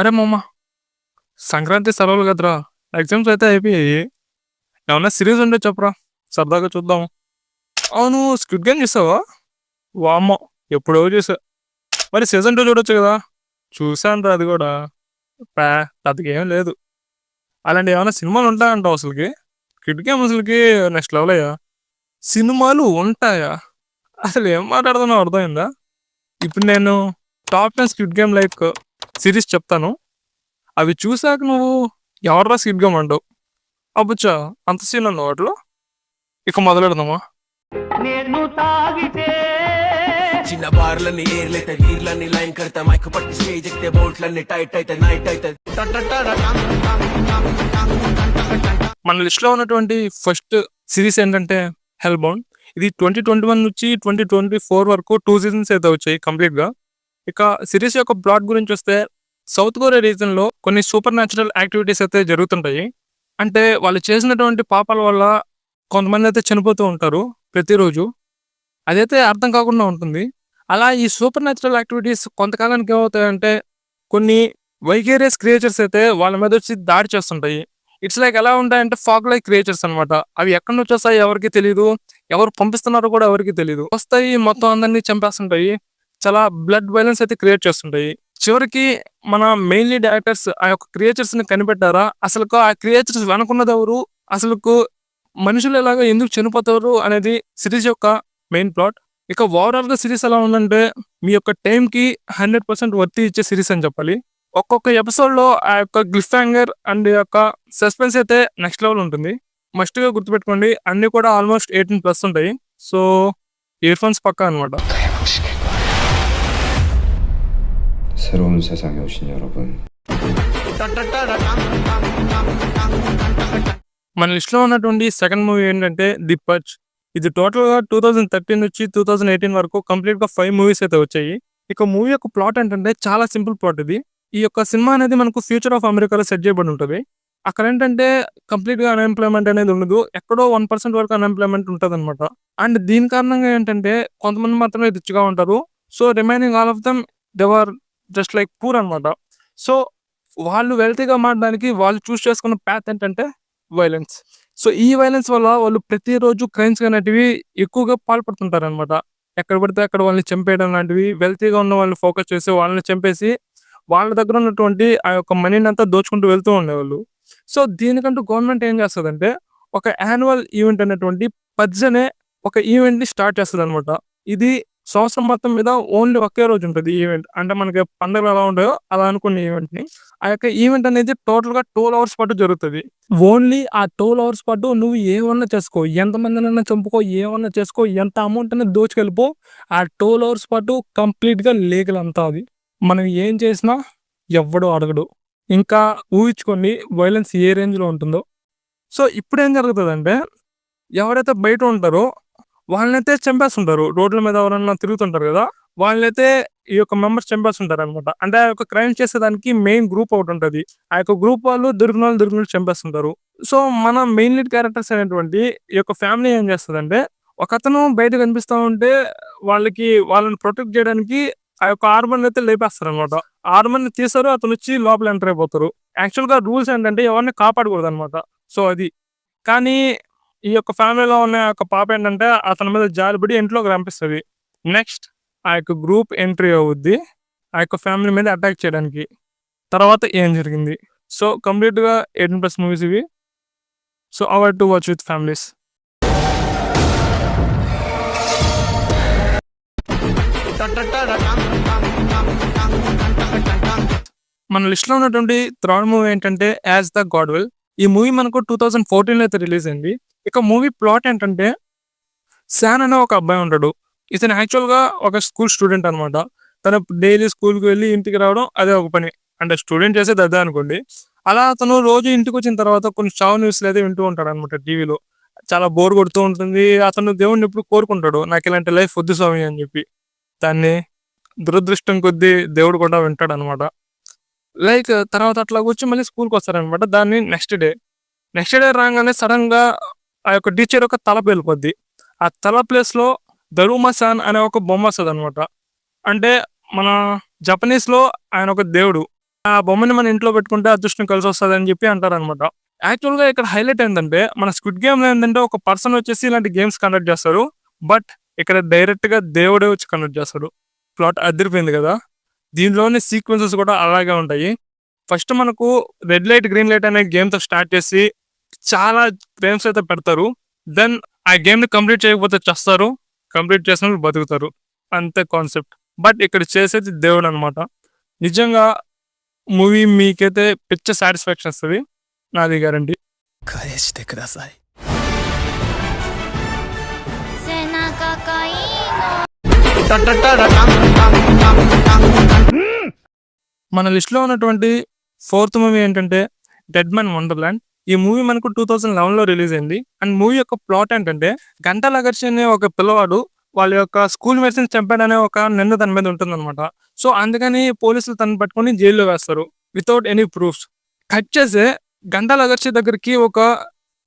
అరే మామ, సంక్రాంతి సెలవులు కదరా! ఎగ్జామ్స్ అయితే అయిపోయాయి. ఏమన్నా సీరీస్ ఉంటే చెప్పురా, సరదాగా చూద్దాం. అవును, 'స్క్విడ్ గేమ్' చూసావా? వామ్మో! ఎప్పుడో చూసా. మరి సీజన్ 2 చూడొచ్చు కదా! చూసానురా అది కూడా. పే పెద్దగా ఏం లేదు. అలాంటి ఏమన్నా సినిమాలు ఉంటాయంటావా అసలకి? 'స్క్విడ్ గేమ్' అసలకి నెక్స్ట్ లెవెల్ అయ్యా. సినిమాలు ఉంటాయా? అసలు ఏం మాట్లాడుతున్నావో అర్థమైందా? ఇప్పుడు నేను top 10 squid game like series చెప్తాను. అవి చూసాక నువ్వు ఎవర్రా స్క్విడ్ గేమ్ అంటావు. అబ్బచ్చా! అంత సీన్ ఉందా వాటిలో? ఇక మొదలెడదామా? నేను తాగితే చిన్న బార్లన్నీ ఏర్లైతే వీర్లన్నీ లైన్ కడతా మైక్ పట్టి స్టేజ్ ఎక్కితే బోల్ట్లన్నీ టైట్ అయితే నైట్ అయితే మన లిస్ట్ లో ఉన్నటువంటి ఫస్ట్ సిరీస్ ఏంటంటే హెల్ బౌండ్. ఇది 2021 నుంచి 2024 వరకు 2 సీజన్స్ అయితే వచ్చాయి కంప్లీట్ గా. ఇక సిరీస్ యొక్క ప్లాట్ గురించి వస్తే, సౌత్ కొరియా రీజన్ లో కొన్ని సూపర్ న్యాచురల్ యాక్టివిటీస్ అయితే జరుగుతుంటాయి. అంటే వాళ్ళు చేసినటువంటి పాపాల వల్ల కొంతమంది అయితే చనిపోతూ ఉంటారు ప్రతిరోజు. అదైతే అర్థం కాకుండా ఉంటుంది. అలా ఈ సూపర్ న్యాచురల్ యాక్టివిటీస్ కొంతకాలానికి ఏమవుతాయంటే, కొన్ని వైగేరియస్ క్రియేచర్స్ అయితే వాళ్ళ మీద వచ్చి దాడి చేస్తుంటాయి. ఇట్స్ లైక్ ఎలా ఉంటాయంటే ఫాగ్ లైక్ క్రియేచర్స్ అనమాట. అవి ఎక్కడి నుంచి వస్తాయి ఎవరికి తెలియదు. ఎవరు పంపిస్తున్నారో కూడా ఎవరికి తెలియదు. వస్తాయి, మొత్తం అందరినీ చంపేస్తుంటాయి. చాలా బ్లడ్ వైలెన్స్ అయితే క్రియేట్ చేస్తుంటాయి. చివరికి మన మెయిన్ లీడ్ యాక్టర్స్ ఆ యొక్క క్రియేచర్స్ ని కనిపెట్టారా, అసలు ఆ క్రియేచర్స్ వెనకున్నది ఎవరు, అసలు మనుషులు ఎలాగో ఎందుకు చనిపోతారు అనేది సిరీస్ యొక్క మెయిన్ ప్లాట్. ఇక ఓవరాల్ గా సిరీస్ ఎలా ఉందంటే, మీ యొక్క టైం కి 100% వర్తీ ఇచ్చే సిరీస్ అని చెప్పాలి. ఒక్కొక్క ఎపిసోడ్ లో ఆ యొక్క గ్లిఫ్ హ్యాంగర్ అండ్ యొక్క సస్పెన్స్ అయితే నెక్స్ట్ లెవెల్ ఉంటుంది. మస్ట్ గా గుర్తుపెట్టుకోండి, అన్ని కూడా ఆల్మోస్ట్ 18+ ఉంటాయి. సో ఇయర్ ఫోన్స్ పక్కా అనమాట. 새로운 세상에 오신 여러분. మన లిస్ట్ లో ఉన్నటువంటి సెకండ్ మూవీ ఏంటంటే ది పర్చ్. ఇది టోటల్ గా 2013 నుంచి 2018 వరకు కంప్లీట్ గా 5 మూవీస్ అయితే వచ్చాయి. ఇక మూవీ యొక్క ప్లాట్ ఏంటంటే చాలా సింపుల్ ప్లాట్ ఇది. ఈ యొక్క సినిమా అనేది మనకు ఫ్యూచర్ ఆఫ్ అమెరికాలో సెట్ చేయబడి ఉంటుంది. అక్కడ ఏంటంటే కంప్లీట్ గా అన్ఎంప్లాయ్మెంట్ అనేది ఉండదు. ఎక్కడో 1% వరకు అన్ఎంప్లాయ్మెంట్ ఉంటుంది అనమాట. అండ్ దీని కారణంగా ఏంటంటే కొంతమంది మాత్రమే రిచ్గా ఉంటారు. So remaining all of them they're just like poor అనమాట. సో వాళ్ళు వెల్తీగా మారడానికి వాళ్ళు చూస్ చేసుకున్న ప్యాత్ ఏంటంటే వైలెన్స్. సో ఈ వైలెన్స్ వల్ల వాళ్ళు ప్రతిరోజు క్రైమ్స్ అనేటివి ఎక్కువగా పాల్పడుతుంటారు అనమాట. ఎక్కడ పడితే అక్కడ వాళ్ళని చంపేయడం లాంటివి, వెల్తీగా ఉన్న వాళ్ళని ఫోకస్ చేసి వాళ్ళని చంపేసి వాళ్ళ దగ్గర ఉన్నటువంటి ఆ యొక్క మనీని అంతా దోచుకుంటూ వెళ్తూ ఉండేవాళ్ళు. సో దీనికంటూ గవర్నమెంట్ ఏం చేస్తుందంటే, ఒక యాన్యువల్ ఈవెంట్ అనేటువంటి పడ్జ్ అనే ఒక ఈవెంట్ ని స్టార్ట్ చేస్తుంది అనమాట. ఇది సంవత్సరం మొత్తం మీద ఓన్లీ ఒకే రోజు ఉంటుంది ఈవెంట్. అంటే మనకి పండుగలు ఎలా ఉంటాయో అలా అనుకునే ఈవెంట్ ని. ఆ యొక్క ఈవెంట్ అనేది టోటల్ గా 12 hours పాటు జరుగుతుంది. ఓన్లీ ఆ 12 hours పాటు నువ్వు ఏమన్నా చేసుకో, ఎంతమందినైనా చంపుకో, ఏమన్నా చేసుకో, ఎంత అమౌంట్ అనేది దోచుకెళ్ళిపో. ఆ 12 hours పాటు కంప్లీట్ గా లీగల్ అంతా అది. మనం ఏం చేసినా ఎవ్వడు అడగడు. ఇంకా ఊహించుకోండి వైలెన్స్ ఏ రేంజ్ లో ఉంటుందో. సో ఇప్పుడు ఏం జరుగుతుందంటే, ఎవరైతే బయట ఉంటారో వాళ్ళనైతే చంపేస్తుంటారు. రోడ్ల మీద ఎవరన్నా తిరుగుతుంటారు కదా, వాళ్ళనైతే ఈ యొక్క మెంబర్స్ చంపేస్తుంటారు అనమాట. అంటే ఆ యొక్క క్రైమ్ చేసేదానికి మెయిన్ గ్రూప్ ఒకటి ఉంటుంది. ఆ యొక్క గ్రూప్ వాళ్ళు దొరికిన చంపేస్తుంటారు. సో మన మెయిన్ లీడ్ క్యారెక్టర్స్ అనేటువంటి ఈ యొక్క ఫ్యామిలీ ఏం చేస్తుందంటే, ఒకతను బయట కనిపిస్తా ఉంటే వాళ్ళని ప్రొటెక్ట్ చేయడానికి ఆ యొక్క ఆర్మర్ అయితే లేపేస్తారు అనమాట. ఆర్మర్ ని తీస్తారు, అతను వచ్చి లోపల ఎంటర్ అయిపోతారు. యాక్చువల్ గా రూల్స్ ఏంటంటే ఎవరిని కాపాడకూడదు అనమాట. సో అది కానీ ఈ యొక్క ఫ్యామిలీలో ఉన్న యొక్క పాప ఏంటంటే అతని మీద జాలిపడి ఇంట్లోకి రంపిస్తుంది. నెక్స్ట్ ఆ యొక్క గ్రూప్ ఎంట్రీ అవుద్ది ఆ యొక్క ఫ్యామిలీ మీద అటాక్ చేయడానికి. తర్వాత ఏం జరిగింది? సో కంప్లీట్ గా 18+ మూవీస్ ఇవి. So avoid to watch with families. మన లిస్ట్ లో ఉన్నటువంటి థర్డ్ మూవీ ఏంటంటే యాజ్ ద గాడ్ విల్. ఈ మూవీ మనకు 2014 లో అయితే రిలీజ్ అయింది. ఇక మూవీ ప్లాట్ ఏంటంటే, శాన్ అనే ఒక అబ్బాయి ఉంటాడు. ఇతను యాక్చువల్ గా ఒక స్కూల్ స్టూడెంట్ అనమాట. తను డైలీ స్కూల్కి వెళ్ళి ఇంటికి రావడం అదే ఒక పని. అంటే స్టూడెంట్ చేసేది అదే అనుకోండి. అలా అతను రోజు ఇంటికి వచ్చిన తర్వాత కొన్ని చావు న్యూస్లు అయితే వింటూ ఉంటాడు అనమాట టీవీలో. చాలా బోర్ కొడుతూ ఉంటుంది. అతను దేవుడిని ఎప్పుడు కోరుకుంటాడు, నాకు ఇలాంటి లైఫ్ వద్దు స్వామి అని చెప్పి. దాన్ని దురదృష్టం కొద్దీ దేవుడు కూడా వింటాడు అనమాట. లైక్ తర్వాత అట్లా వచ్చి మళ్ళీ స్కూల్కి వస్తారనమాట. దాన్ని నెక్స్ట్ డే రాగానే సడన్ గా ఆ యొక్క టీచర్ యొక్క తల పేలిపోద్ది. ఆ తల ప్లేస్ లో దరుమా శాన్ అనే ఒక బొమ్మ వస్తుంది అనమాట. అంటే మన జపనీస్ లో ఆయన ఒక దేవుడు. ఆ బొమ్మని మన ఇంట్లో పెట్టుకుంటే అదృష్టం కలిసి వస్తుంది అని చెప్పి అంటారనమాట. యాక్చువల్‌గా ఇక్కడ హైలైట్ ఏంటంటే మన స్క్విడ్ గేమ్‌లో ఏంటంటే ఒక పర్సన్ వచ్చేసి ఇలాంటి గేమ్స్ కండక్ట్ చేస్తారు. బట్ ఇక్కడ డైరెక్ట్‌గా దేవుడే వచ్చి కండక్ట్ చేస్తాడు. ప్లాట్ అదిరిపోయింది కదా! దీనిలోని సీక్వెన్సెస్ కూడా అలాగే ఉంటాయి. ఫస్ట్ మనకు రెడ్ లైట్, గ్రీన్ లైట్ అనే గేమ్‌తో స్టార్ట్ చేసి చాలా ఫ్రేమ్స్ అయితే పెడతారు. దెన్ ఆ గేమ్‌ని కంప్లీట్ చేయకపోతే చస్తారు. కంప్లీట్ చేసినోళ్ళు బతుకుతారు. అంతే కాన్సెప్ట్. బట్ ఇక్కడ చేసేది దేవుడనమాట. నిజంగా మూవీ మీకైతే పిచ్చ సాటిస్ఫాక్షన్ ఇస్తది. నాది గ్యారంటీ. 返してください。背中かいいの మన లిస్ట్‌లో ఉన్నటువంటి ఫోర్త్ మూవీ ఏంటంటే 'డెడ్ మ్యాన్ వండర్‌ల్యాండ్'. ఈ మూవీ మనకు 2011లో రిలీజ్ అయింది. అండ్ మూవీ యొక్క ప్లాట్ ఏంటంటే గంటా లగర్షి అనే ఒక పిల్లవాడు వాళ్ళ యొక్క స్కూల్ మేట్స్‌ని చంపాడనే ఒక నింద తన మీద ఉంటుందన్నమాట. సో, అందుకని పోలీసులు తనని పట్టుకొని జైల్‌లో వేస్తారు. Without any proofs. కట్ చేస్తే గంటా లగర్షి దగ్గరికి ఒక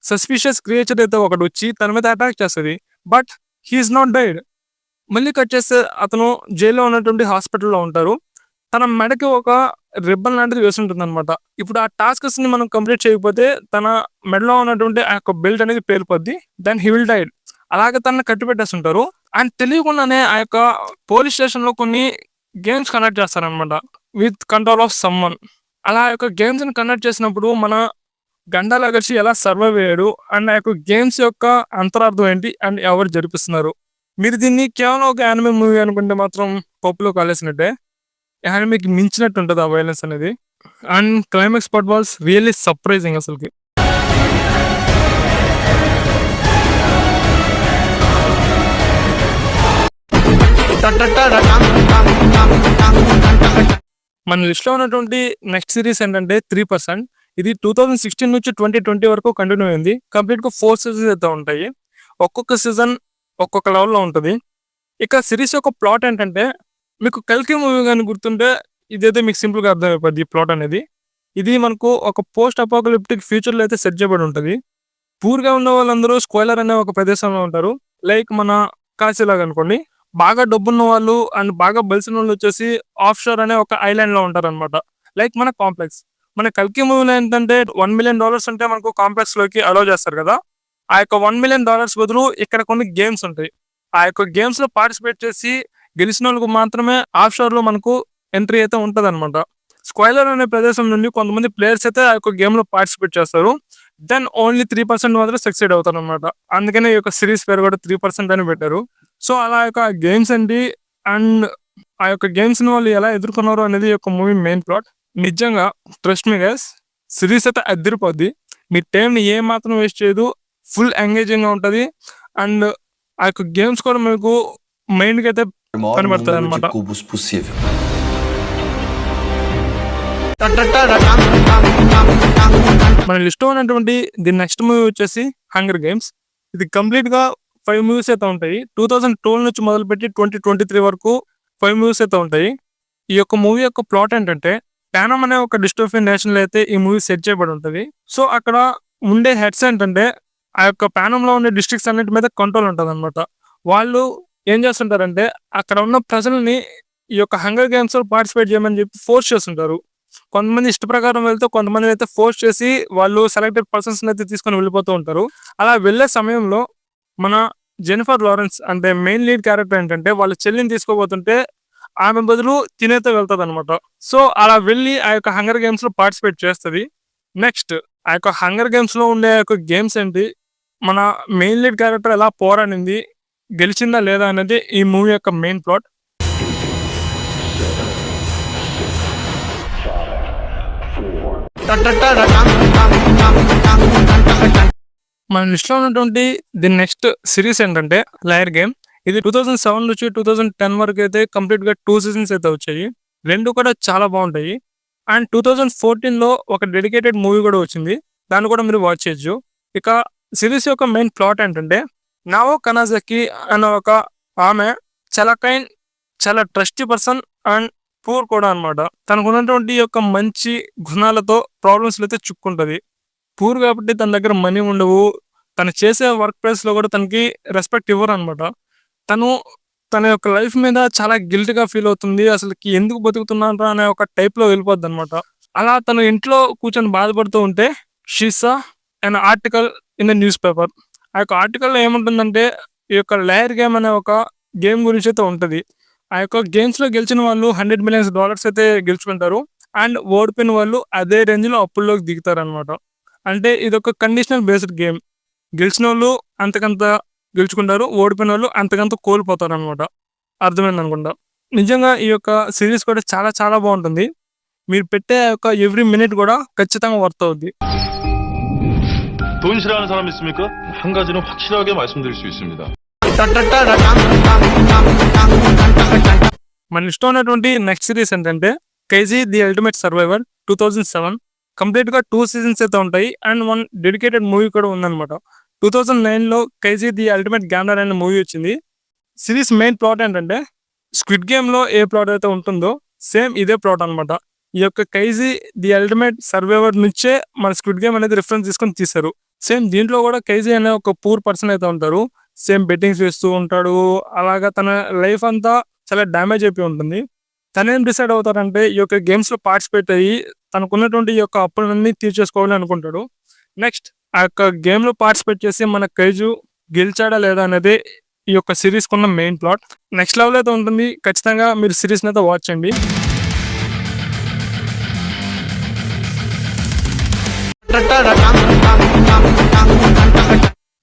సస్పిషియస్ క్రియేచర్ అయితే ఒకటొచ్చి తన మీద అటాక్ చేస్తది. But he is not died. మళ్ళీ కట్ చేస్తే అతను జైల్‌లో ఉన్నటువంటి హాస్పిటల్‌లో ఉంటారు. తన మెడకి ఒక రిబ్బన్ లాంటిది వేసుంటుందన్నమాట. ఇప్పుడు ఆ టాస్క్స్‌ని మనం కంప్లీట్ చేయకపోతే తన మెడలో ఉన్నటువంటి ఆ యొక్క బెల్ట్ అనేది పేలిపోద్ది. Then he will died. అలాగే తనని కట్టిపెట్టేస్తుంటారు. అండ్ తెలియకుండానే ఆ యొక్క పోలీస్ స్టేషన్‌లో కొన్ని గేమ్స్ కండక్ట్ చేస్తారనమాట. With control of someone. అలా యొక్క గేమ్స్‌ని కండక్ట్ చేసినప్పుడు మన గంటా లగర్షి ఎలా సర్వైవ్ అయ్యాడు అండ్ ఆ యొక్క గేమ్స్ యొక్క అంతరార్థం ఏంటి అండ్ ఎవరు జరిపిస్తున్నారు. మీరు దీన్ని కేవలం ఒక యానిమే మూవీ అనుకుంటే మాత్రం పప్పులో కాలేసినట్టే. యానిమేకి మించినట్టు ఉంటది ఆ వయలెన్స్ అనేది. And climax part was really surprising అసలుకి. మన లిస్ట్‌లో ఉన్నటువంటి నెక్స్ట్ సీరీస్ ఏంటంటే 3%. ఇది 2016 నుంచి 2020 వరకు కంటిన్యూ అయింది. కంప్లీట్‌గా 4 సీజన్స్ అయితే ఉంటాయి. ఒక్కొక్క సీజన్ ఒక్కొక్క లెవెల్‌లో ఉంటది. ఇక సిరీస్ యొక్క ప్లాట్ ఏంటంటే మీకు 'కల్కి' మూవీ గాని గుర్తుంటే ఇదైతే మీకు సింపుల్‌గా అర్థమైపోద్ది ఈ ప్లాట్ అనేది. ఇది మనకు ఒక పోస్ట్ అపోకలిప్టిక్ ఫ్యూచర్‌లో అయితే సెట్ చేయబడి ఉంటది. పూర్‌గా ఉన్న వాళ్ళందరూ స్క్వైలర్ అనే ఒక ప్రదేశంలో ఉంటారు. లైక్ మన కాశీలాగా అనుకోండి. బాగా డబ్బున్న వాళ్ళు అండ్ బాగా బలిసినోళ్ళు వచ్చేసి ఆఫ్ షోర్ అనే ఒక ఐలాండ్‌లో ఉంటారనమాట. లైక్ మన కాంప్లెక్స్. మన 'కల్కి' మూవీలో ఏంటంటే $1 మిలియన్ ఉంటే మనకు కాంప్లెక్స్‌లోకి అలౌ చేస్తారు కదా! ఆ యొక్క $1 మిలియన్ బదులు ఇక్కడ కొన్ని గేమ్స్ ఉంటాయి. ఆ యొక్క గేమ్స్‌లో పార్టిసిపేట్ చేసి గెలిసినోళ్ళకి మాత్రమే ఆఫ్ షోర్‌లో మనకు ఎంట్రీ అయితే ఉంటదనమాట. స్క్వైలర్ అనే ప్రదేశం నుండి కొంతమంది ప్లేయర్స్ అయితే ఆ యొక్క గేమ్‌లో పార్టిసిపేట్ చేస్తారు. దెన్ ఓన్లీ 3% మాత్రం సక్సీడ్ అవుతారనమాట. అందుకనే ఈ యొక్క సిరీస్ పేరు కూడా 3% అని పెట్టారు. సో, అలా యొక్క గేమ్స్ ఏంటి అండ్ ఆ యొక్క గేమ్స్‌ని వాళ్ళు ఎలా ఎదుర్కొన్నారు అనేది ఈ యొక్క మూవీ మెయిన్ ప్లాట్. నిజంగా ట్రస్ట్ మీ గైస్, సిరీస్ అయితే అదిరిపోద్ది. మీ టైంని ఏ మాత్రం వేస్ట్ చేయదు. ఫుల్ ఎంగేజింగ్‌గా ఉంటది. అండ్ ఆ యొక్క గేమ్స్ కూడా మీకు మైండ్‌కి అయితే O maior కనబడతాయన్నమాట. número de cubos possível. మన లిస్ట్‌లో ఉన్నటువంటి ది నెక్స్ట్ మూవీ వచ్చేసి 'హంగర్ గేమ్స్'. ఇది కంప్లీట్‌గా 5 మూవీస్ అయితే ఉంటాయి. 2012 నుంచి మొదలుపెట్టి 2023 వరకు 5 మూవీస్ అయితే ఉంటాయి. ఈ యొక్క మూవీ యొక్క ప్లాట్ ఏంటంటే పానమ్ అనే ఒక డిస్టోపియన్ నేషన్‌లో అయితే ఈ మూవీ సెట్ చేయబడి ఉంటది. సో, అక్కడ ఉండే హెడ్స్ ఏంటంటే ఆ యొక్క పానమ్‌లో ఉండే డిస్ట్రిక్ట్స్ అన్నిటి మీద కంట్రోల్ ఉంటదనమాట. వాళ్ళు ఏం చేస్తుంటారంటే అక్కడ ఉన్న ప్రజల్ని ఈ యొక్క 'హంగర్ గేమ్స్‌లో' పార్టిసిపేట్ చేయమని చెప్పి ఫోర్స్ చేస్తుంటారు. కొంతమంది ఇష్ట ప్రకారం వెళ్తే కొంతమందిని అయితే ఫోర్స్ చేసి వాళ్ళు సెలెక్టెడ్ పర్సన్స్‌ని అయితే తీసుకొని వెళ్ళిపోతూ ఉంటారు. అలా వెళ్ళే సమయంలో మన జెన్నిఫర్ లారెన్స్ అంటే మెయిన్ లీడ్ క్యారెక్టర్ ఏంటంటే వాళ్ళ చెల్లిని తీసుకోబోతుంటే ఆమె బదులు తినైతే వెళ్తదనమాట. సో, అలా వెళ్ళి ఆ యొక్క 'హంగర్ గేమ్స్‌లో' పార్టిసిపేట్ చేస్తది. నెక్స్ట్ ఆ యొక్క 'హంగర్ గేమ్స్‌లో' ఉండే ఆ యొక్క గేమ్స్ ఏంటి? మన మెయిన్ లీడ్ క్యారెక్టర్ ఎలా పోరాడింది? గెలిచిందా లేదా అనేది ఈ మూవీ యొక్క మెయిన్ ప్లాట్. మన లిస్ట్‌లో ఉన్నటువంటి ది నెక్స్ట్ సిరీస్ ఏంటంటే 'లయర్ గేమ్'. ఇది 2007 నుంచి 2010 వరకు అయితే కంప్లీట్‌గా 2 సీజన్స్ అయితే వచ్చాయి. 2 కూడా చాలా బాగుంటాయి. అండ్ 2014లో ఒక డెడికేటెడ్ మూవీ కూడా వచ్చింది. దాన్ని కూడా మీరు వాచ్ చేయొచ్చు. ఇక సిరీస్ యొక్క మెయిన్ ప్లాట్ ఏంటంటే నావో కనాజాకి అనే ఒక ఆమె చాలా కైండ్, చాలా ట్రస్టీ పర్సన్ అండ్ పూర్ కూడా అనమాట. తనకున్నటువంటి ఈ యొక్క మంచి గుణాలతో ప్రాబ్లమ్స్‌లో అయితే చిక్కుంటది. పూర్ కాబట్టి తన దగ్గర మనీ ఉండవు. తను చేసే వర్క్ ప్లేస్‌లో కూడా తనకి రెస్పెక్ట్ ఇవ్వరనమాట. తను తన యొక్క లైఫ్ మీద చాలా గిల్ట్‌గా ఫీల్ అవుతుంది. అసలుకి ఎందుకు బతుకుతున్నానురా అనే ఒక టైప్‌లో వెళ్ళిపోద్దనమాట. అలా తను ఇంట్లో కూర్చొని బాధపడుతూ ఉంటే she saw an article in the news paper. ఆ యొక్క ఆర్టికల్లో ఏముంటుందంటే ఈ యొక్క లేయర్ గేమ్ అనే ఒక గేమ్ గురించి అయితే ఉంటుంది. ఆ యొక్క గేమ్స్లో గెలిచిన వాళ్ళు $100 million అయితే గెలుచుకుంటారు. అండ్ ఓడిపోయిన వాళ్ళు అదే రేంజ్లో అప్పుల్లోకి దిగుతారనమాట. అంటే ఇది ఒక కండిషనల్ బేస్డ్ గేమ్. గెలిచిన వాళ్ళు అంతకంత గెలుచుకుంటారు, ఓడిపోయిన వాళ్ళు అంతకంత కోల్పోతారు అనమాట. అర్థమైంది అనుకుంటా. నిజంగా ఈ యొక్క సిరీస్ కూడా చాలా చాలా బాగుంటుంది. మీరు పెట్టే యొక్క ఎవ్రీ మినిట్ కూడా ఖచ్చితంగా వర్త్ అవుద్ది. 돈 싫어하는 사람 있습니까? 한 가지는 확실하게 말씀드릴 수 있습니다. మన ఇష్టం ఉన్నటువంటి నెక్స్ట్ సిరీస్ ఏంటంటే కైజీ ది అల్టిమేట్ సర్వైవర్ 2007. కంప్లీట్గా 2 seasons అయితే ఉంటాయి అండ్ 1 డెడికేటెడ్ మూవీ కూడా ఉందన్నమాట. 2009లో కైజీ ది అల్టిమేట్ గ్యాంబ్లర్ అనే మూవీ వచ్చింది. సిరీస్ మెయిన్ ప్లాట్ ఏంటంటే స్క్విడ్ గేమ్లో ఏ ప్లాట్ అయితే ఉంటుందో సేమ్ ఇదే ప్లాట్ అనమాట. ఈ యొక్క కైజీ ది అల్టిమేట్ సర్వైవర్ నుంచే మన స్క్విడ్ గేమ్ అనేది రిఫరెన్స్ తీసుకొని తీశారు. సేమ్ దీంట్లో కూడా కైజీ అనే ఒక పూర్ పర్సన్ అయితే ఉంటారు. సేమ్ బెట్టింగ్స్ వేస్తూ ఉంటాడు. అలాగా తన లైఫ్ అంతా చాలా డ్యామేజ్ అయిపోయి ఉంటుంది. తనేం డిసైడ్ అవుతారంటే ఈ యొక్క గేమ్స్లో పార్టిసిపేట్ అయ్యి తనకున్నటువంటి ఈ యొక్క అప్పులన్నీ తీర్చేసుకోవాలని అనుకుంటాడు. నెక్స్ట్ ఆ యొక్క గేమ్లో పార్టిసిపేట్ చేసి మన కైజు గెలిచాడా లేదా అనేది ఈ యొక్క సిరీస్ కున్న మెయిన్ ప్లాట్. నెక్స్ట్ లెవెల్ అయితే ఉంటుంది. ఖచ్చితంగా మీరు సిరీస్ని అయితే వాచ్ చేయండి.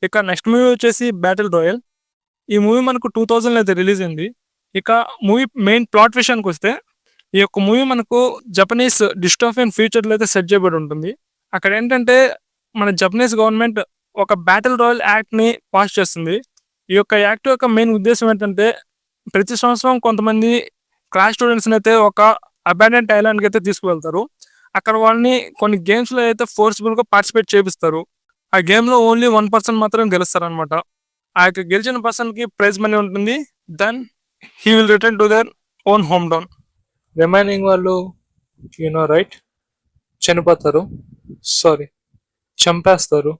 ఇక నెక్స్ట్ మూవీ వచ్చేసి బ్యాటిల్ రాయల్. ఈ మూవీ మనకు 2000లో అయితే రిలీజ్ అయింది. ఇక మూవీ మెయిన్ ప్లాట్ విషయానికి వస్తే ఈ యొక్క మూవీ మనకు జపనీస్ డిస్టోపియన్ ఫ్యూచర్లో అయితే సెట్ చేయబడి ఉంటుంది. అక్కడ ఏంటంటే మన జపనీస్ గవర్నమెంట్ ఒక బ్యాటిల్ రాయల్ యాక్ట్ని పాస్ చేస్తుంది. ఈ యొక్క యాక్ట్ యొక్క మెయిన్ ఉద్దేశం ఏంటంటే ప్రతి సంవత్సరం కొంతమంది క్లాస్ స్టూడెంట్స్ని అయితే ఒక అబాండెంట్ ఐలాండ్కి అయితే తీసుకువెళ్తారు. అక్కడ వాళ్ళని కొన్ని గేమ్స్లో అయితే ఫోర్స్ఫుల్గా పార్టిసిపేట్ చేపిస్తారు. ఆ గేమ్లో ఓన్లీ 1 person మాత్రం గెలుస్తారనమాట. ఆ యొక్క గెలిచిన పర్సన్కి ప్రైజ్ మనీ ఉంటుంది. Then he will return to their own home town. Remaining వాళ్ళు రైట్ చనిపోతారు, సారీ చంపేస్తారు.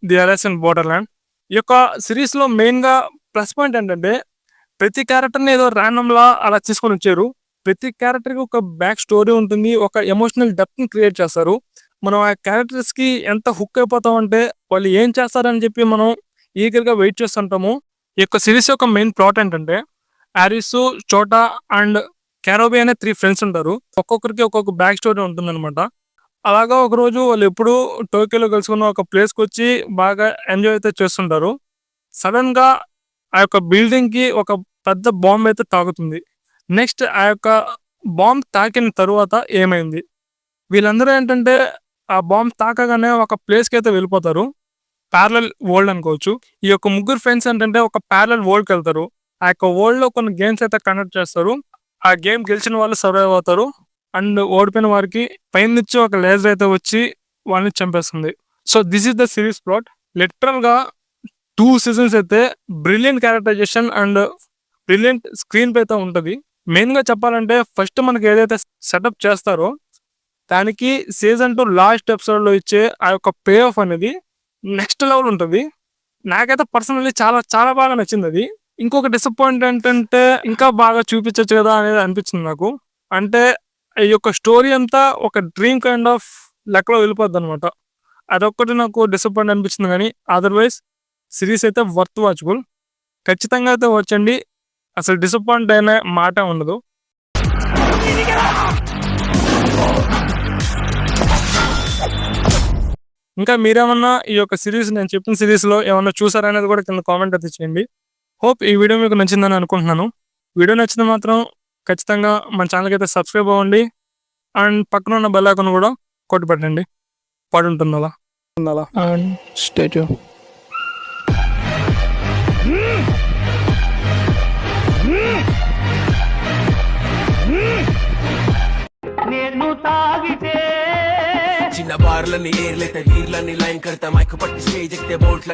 The Alice in Borderland. ఈ యొక్క సిరీస్లో మెయిన్గా ప్లస్ పాయింట్ ఏంటంటే ప్రతి క్యారెక్టర్ని ఏదో ర్యాండమ్లా అలా తీసుకొని వచ్చారు. ప్రతి క్యారెక్టర్కి ఒక బ్యాక్ స్టోరీ ఉంటుంది, ఒక ఎమోషనల్ డెప్త్ని క్రియేట్ చేస్తారు. మనం ఆ క్యారెక్టర్స్కి ఎంత హుక్ అయిపోతాం అంటే వాళ్ళు ఏం చేస్తారని చెప్పి మనం ఈగర్గా వెయిట్ చేస్తుంటాము. ఈ యొక్క సిరీస్ యొక్క మెయిన్ ప్లాట్ ఏంటంటే ఆరిసు, చోటా అండ్ క్యారోబీ అనే 3 friends ఉంటారు. ఒక్కొక్కరికి ఒక్కొక్క బ్యాక్ స్టోరీ ఉంటుందన్నమాట. అలాగా ఒకరోజు వాళ్ళు ఎప్పుడు టోక్యోలో కలుసుకున్న ఒక ప్లేస్కి వచ్చి బాగా ఎంజాయ్ అయితే చేస్తుంటారు. సడన్గా ఆ యొక్క బిల్డింగ్కి ఒక పెద్ద బాంబ్ అయితే తాకుతుంది. నెక్స్ట్ ఆ యొక్క బాంబ్ తాకిన తరువాత ఏమైంది, వీళ్ళందరూ ఏంటంటే ఆ బాంబ్ తాకగానే ఒక ప్లేస్కి అయితే వెళ్ళిపోతారు. ప్యారలల్ వరల్డ్ అనుకోవచ్చు. ఈ యొక్క ముగ్గురు ఫ్రెండ్స్ ఏంటంటే ఒక ప్యారలల్ వరల్డ్కి వెళ్తారు. ఆ యొక్క వరల్డ్లో కొన్ని గేమ్స్ అయితే కండక్ట్ చేస్తారు. ఆ గేమ్ గెలిచిన వాళ్ళు సర్వైవ్ అవుతారు అండ్ ఓడిపోయిన వారికి పైన నుంచి ఒక లేజర్ అయితే వచ్చి వాళ్ళని చంపేస్తుంది. So this is the series plot. లిటరల్గా 2 seasons అయితే brilliant characterization and brilliant screenplay అయితే ఉంటుంది. మెయిన్గా చెప్పాలంటే ఫస్ట్ మనకి ఏదైతే సెటప్ చేస్తారో దానికి సీజన్ 2 లాస్ట్ ఎపిసోడ్లో ఇచ్చే ఆ యొక్క పే ఆఫ్ అనేది నెక్స్ట్ లెవెల్ ఉంటుంది. నాకైతే పర్సనల్లీ చాలా చాలా బాగా నచ్చింది అది. ఇంకొక డిసప్పాయింట్ ఏంటంటే ఇంకా బాగా చూపించచ్చు కదా అనేది అనిపించింది నాకు. అంటే ఈ యొక్క స్టోరీ అంతా ఒక డ్రీమ్ కైండ్ ఆఫ్ లెక్కలో వెళ్ళిపోద్ది అనమాట. అదొక్కటి నాకు డిసప్పాయింట్ అనిపించింది. కానీ అదర్వైజ్ సిరీస్ అయితే వర్త్ వాచబుల్. ఖచ్చితంగా అయితే వచ్చండి, అసలు డిసప్పాయింట్ అయిన మాట ఉండదు. ఇంకా మీరేమన్నా ఈ యొక్క సిరీస్ నేను చెప్పిన సిరీస్లో ఏమన్నా చూసారనేది కూడా కింద కామెంట్ అయితే చేయండి. హోప్ ఈ వీడియో మీకు నచ్చిందని అనుకుంటున్నాను. వీడియో నచ్చితే మాత్రం ఖచ్చితంగా మన ఛానల్కి అయితే సబ్స్క్రైబ్ అవ్వండి అండ్ పక్కన ఉన్న బెల్ ఐకాన్ కూడా కొట్టి పెట్టండి. పడి ఉంటుంది అలా అండ్ స్టే ట్యూన్. నేను తాగితే చిన్న బార్లని ఏర్లైతే వీర్లని లైన్ కడతా మైక్ పట్టి స్టేజ్ ఎక్కితే బోల్ట్ల